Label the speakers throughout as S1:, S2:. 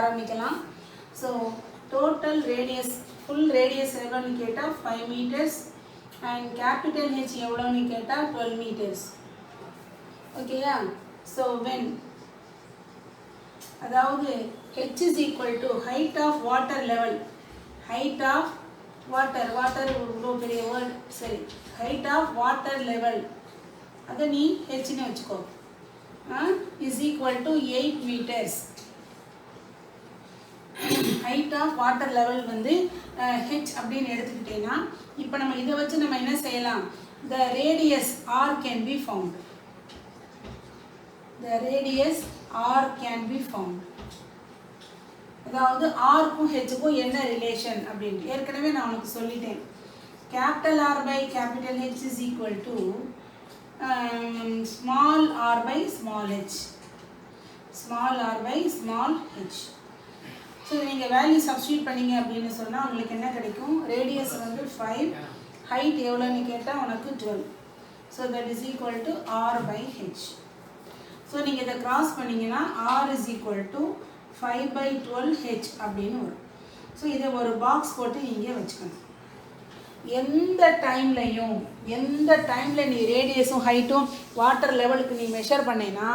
S1: ஆரம்பிக்கலாம். So total radius full radius எவ்வளோன்னு கேட்டால் 5 meters அண்ட் கேபிட்டல் ஹெச் எவ்வளோன்னு கேட்டால் 12 meters. ஓகேயா? ஸோ வென் அதாவது h is equal to height of water level, height of water இவ்வளோ பெரிய வேர்ட், சரி, height of water level அதை நீ ஹெச்னு வச்சுக்கோ, is equal to 8 meters. height of water level வந்து h அப்படின்னு எடுத்துக்கிட்டேன்னா இப்போ நம்ம இதை வச்சு நம்ம என்ன செய்யலாம், the radius r can be found, the radius r can be found. அதாவது ஆர்க்கும் ஹெச்சுக்கும் என்ன ரிலேஷன் அப்படின்ட்டு ஏற்கனவே நான் உனக்கு சொல்லிட்டேன். Capital R by capital H is equal to small r by small h, small r by small h. So நீங்கள் value substitute பண்ணிங்க அப்படின்னு சொன்னால் உங்களுக்கு என்ன கிடைக்கும், ரேடியஸ் வந்து 5, ஹைட் எவ்வளோன்னு கேட்டால் உனக்கு 12. So that is equal to r by h. So நீங்கள் இதை கிராஸ் பண்ணிங்கன்னா R is equal to 5/12h அப்படின்னு வரும். ஸோ இதை ஒரு பாக்ஸ் போட்டு இங்கே வச்சுக்கணும். எந்த டைமில் நீ ரேடியஸும் ஹைட்டும் வாட்டர் லெவலுக்கு நீ மெஷர் பண்ணேன்னா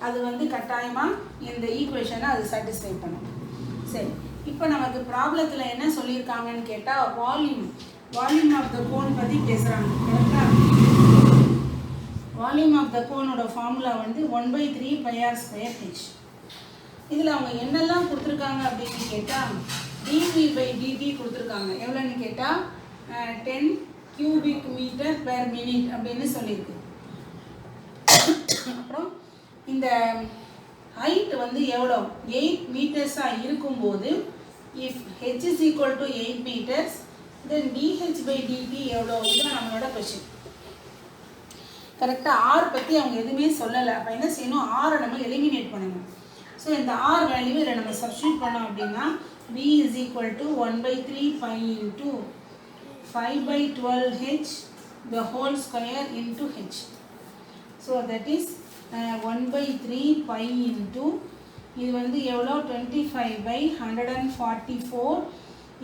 S1: அது வந்து கட்டாயமாக இந்த ஈக்குவேஷனை அது சாட்டிஸ்ஃபை பண்ணும். சரி, இப்போ நமக்கு ப்ராப்ளத்தில் என்ன சொல்லியிருக்காங்கன்னு கேட்டால் வால்யூம் ஆஃப் த கோன் பற்றி பேசுகிறாங்க. கரெக்டாக? வால்யூம் ஆஃப் த கோனோட ஃபார்முலா வந்து 1/3 πr²h. இதில் அவங்க என்னெல்லாம் கொடுத்துருக்காங்க அப்படின்னு கேட்டால் dv/dt கொடுத்துருக்காங்க. எவ்வளோன்னு கேட்டால் 10 cubic meter per minute அப்படின்னு சொல்லியிருக்கு. அப்புறம் இந்த ஹைட் வந்து எவ்வளோ 8 மீட்டர்ஸாக இருக்கும்போது if h is equal to 8 meters then dh/dt எவ்வளோ, இதுதான் நம்மளோட கொஷின். கரெக்டாக ஆர் பற்றி அவங்க எதுவுமே சொல்லலை. அப்போ என்ன செய்யணும், ஆரை நம்ம எலிமினேட் பண்ணணும். ஸோ இந்த ஆர் வேல்யூ இதில் நம்ம சப்ஸ்டியூட் பண்ணோம் அப்படின்னா v is equal to 1/3 pi into 5/12h the whole square into h. So that is 1/3 pi into இது வந்து எவ்வளோ 25/144.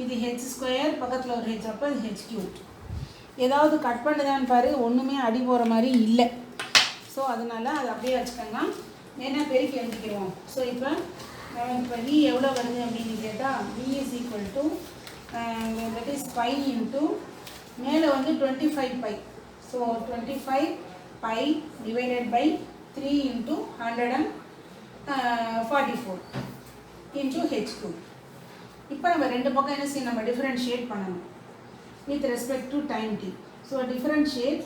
S1: இது h ஸ்கொயர், பக்கத்தில் ஒரு h, அப்போ இது h cubed. ஏதாவது கட் பண்ணுதான்னு பாரு, ஒன்றுமே அடி போகிற மாதிரி இல்லை. ஸோ அதனால் அதை அப்படியே வச்சுக்கோங்க, ஏன்னா பெருக்கி எழுதிக்கிறோம். ஸோ இப்போ v எவ்வளோ வருது அப்படின்னு கேட்டால் v is equal to that is pi into மேலே வந்து 25 pi. So 25 pi divided by 3 into 144 into h cube. இப்போ நம்ம ரெண்டு பக்கம் என்ன செய்யணும், நம்ம டிஃபரன்ஷியேட் பண்ணணும் with respect to time t. So differentiate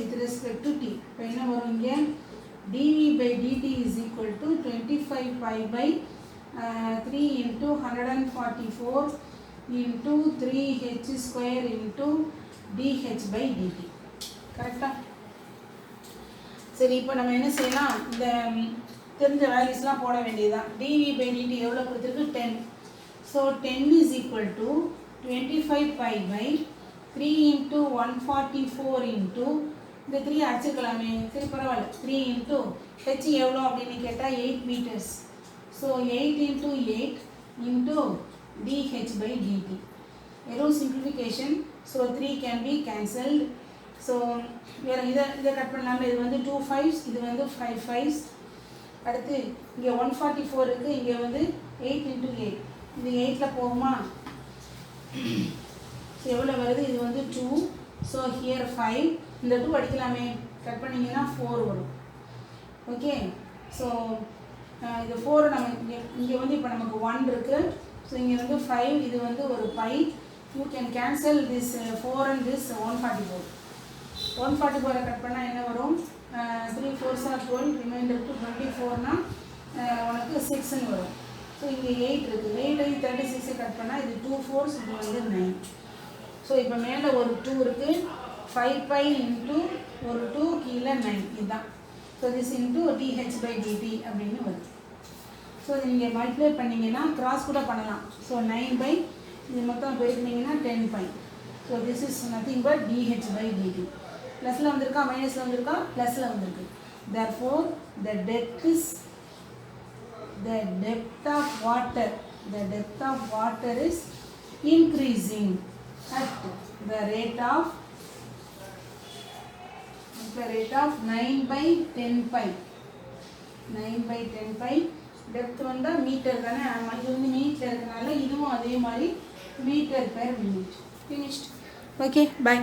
S1: with respect to t. இப்போ என்ன வரும் இங்கே, dv/dt is equal to 25 pi by 3 into 144 into 3h square into dh/dt. கரெக்டா? சரி, இப்போ நம்ம என்ன செய்யலாம், இந்த தெரிஞ்ச வேல்யூஸ்லாம் போட வேண்டியதுதான். dv/dt எவ்வளோ கொடுத்துருக்கு 10. So 10 is equal to 25 pi by 3 into 144 into இந்த 3 அடிச்சுக்கலாமே, சரி பரவாயில்ல, 3 into h எவ்வளோ அப்படின்னு கேட்டால் 8 meters. So 8 into 8 into dh/dt. வெறும் simplification. So 3 can be cancelled. So வேறு இதை கட் பண்ணலாமல், இது வந்து 2 5s, இது வந்து 5 5s. அடுத்து இங்கே 144 இருக்குது, இங்கே வந்து 8 into 8, இது 8ல் போகுமா, ஸோ எவ்வளோ வருது, இது வந்து 2. ஸோ ஹியர் 5, இந்த 2 அடிக்கலாமே, கட் பண்ணிங்கன்னா 4 வரும். ஓகே, ஸோ இது 4 நம்ம இங்கே வந்து இப்போ நமக்கு 1 இருக்குது. ஸோ இங்கே வந்து 5, இது வந்து ஒரு pi. You can cancel this 4 and this 144. 144 cut பண்ணால் என்ன வரும், 3 4s are 12, ரிமைண்டர் டு 24னா உனக்கு 6ன்னு வரும். ஸோ இங்கே 8 இருக்குது, 8 36 கட் பண்ணால் இது 2 4s, இது வந்து 9. ஸோ இப்போ மேலே ஒரு 2 இருக்குது, 5 pi இன்ட்டு ஒரு 2 கீழே 9, இதுதான். ஸோ திஸ் இன்ட்டு dh/dt அப்படின்னு வருது. ஸோ நீங்கள் மல்டிப்ளை பண்ணிங்கன்னா கிராஸ் கூட பண்ணலாம். ஸோ 9 இது மொத்தம் பெருக்கினீங்கன்னா 10 pi. So this is nothing but dh/dt. ப்ளஸில் வந்திருக்கா மைனஸில் வந்திருக்கா, ப்ளஸில் வந்திருக்கு. therefore the depth is the depth of water is increasing at the rate of 9/10 pi. 9/10 pi. Depth வந்து மீட்டர் தானே, இது வந்து மீட்டர் இருக்கனால இதுவும் அதே மாதிரி metre per minute. Finished. Okay, bye.